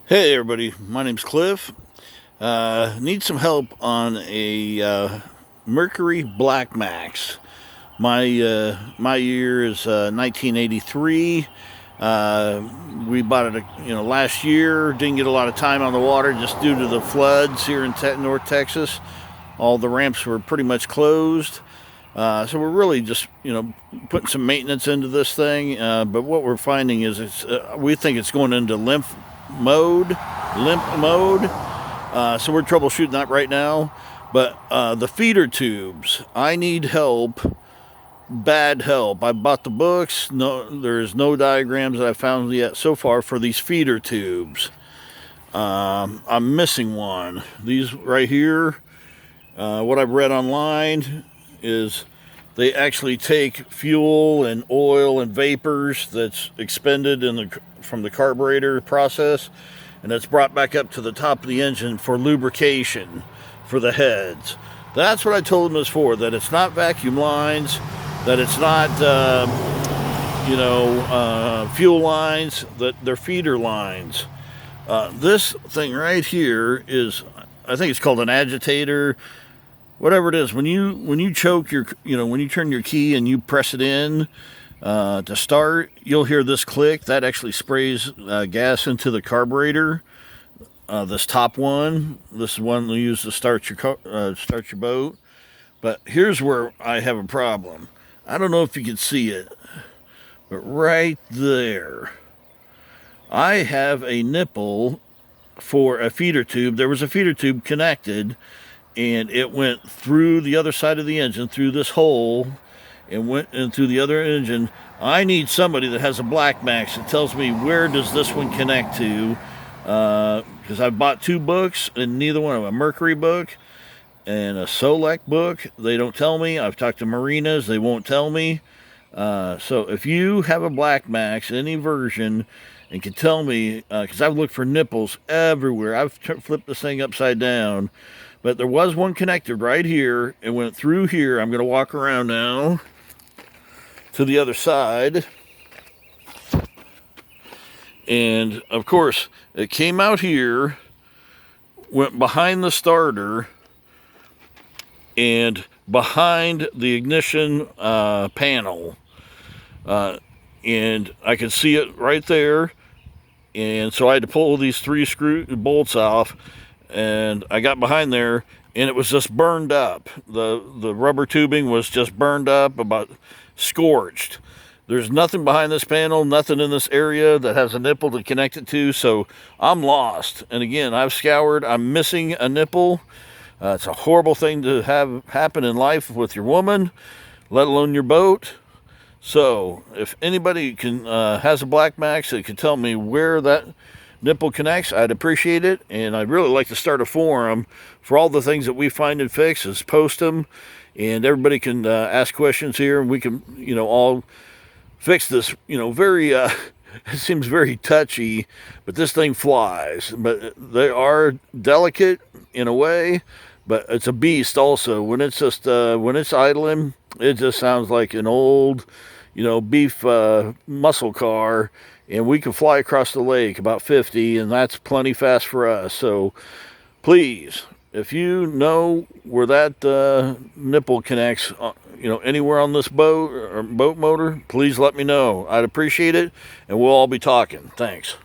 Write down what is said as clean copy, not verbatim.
Hey everybody, my name's Cliff. Need some help on a Mercury Black Max. My year is 1983. We bought it, last year. Didn't get a lot of time on the water just due to the floods here in North Texas. All the ramps were pretty much closed. So we're really just, putting some maintenance into this thing. But what we're finding is we think it's going into limp mode. So we're troubleshooting that right now. But the feeder tubes, I need help. Bad help. I bought the books. No, there's no diagrams that I found yet so far for these feeder tubes. I'm missing one. These right here. What I've read online is they actually take fuel and oil and vapors that's expended from the carburetor process, and it's brought back up to the top of the engine for lubrication for the heads. That's what I told them is for, that it's not vacuum lines, that it's not, fuel lines, that they're feeder lines. This thing right here is, I think it's called an agitator, whatever it is. When you choke when you turn your key and you press it in to start, you'll hear this click. That actually sprays gas into the carburetor. This top one, this is one we use to start your boat. But here's where I have a problem. I don't know if you can see it, but right there, I have a nipple for a feeder tube. There was a feeder tube connected, and it went through the other side of the engine, through this hole, and went into the other engine. I need somebody that has a Black Max that tells me where does this one connect to, because I've bought two books, and neither one of them, a Mercury book and a Solec book. They don't tell me. I've talked to marinas. They won't tell me. So if you have a Black Max, any version, and can tell me, because I've looked for nipples everywhere. I've flipped this thing upside down. But there was one connected right here. It went through here. I'm going to walk around now to the other side. And, of course, it came out here, went behind the starter, and behind the ignition panel. And I could see it right there. And so I had to pull these three bolts off. And I got behind there, and it was just burned up. The rubber tubing was just burned up, about scorched. There's nothing behind this panel, nothing in this area that has a nipple to connect it to, so I'm lost. And again, I've scoured. I'm missing a nipple. It's a horrible thing to have happen in life with your woman, let alone your boat. So if anybody has a Black Max that can tell me where that nipple connects, I'd appreciate it. And I'd really like to start a forum for all the things that we find and fix, is post them, and everybody can ask questions here, and we can all fix this. Very it seems very touchy, but this thing flies. But they are delicate in a way, but it's a beast also. When it's just when it's idling, it just sounds like an old beef muscle car. And we can fly across the lake about 50, and that's plenty fast for us. So please, if you know where that nipple connects, anywhere on this boat or boat motor, please let me know. I'd appreciate it, and we'll all be talking. Thanks.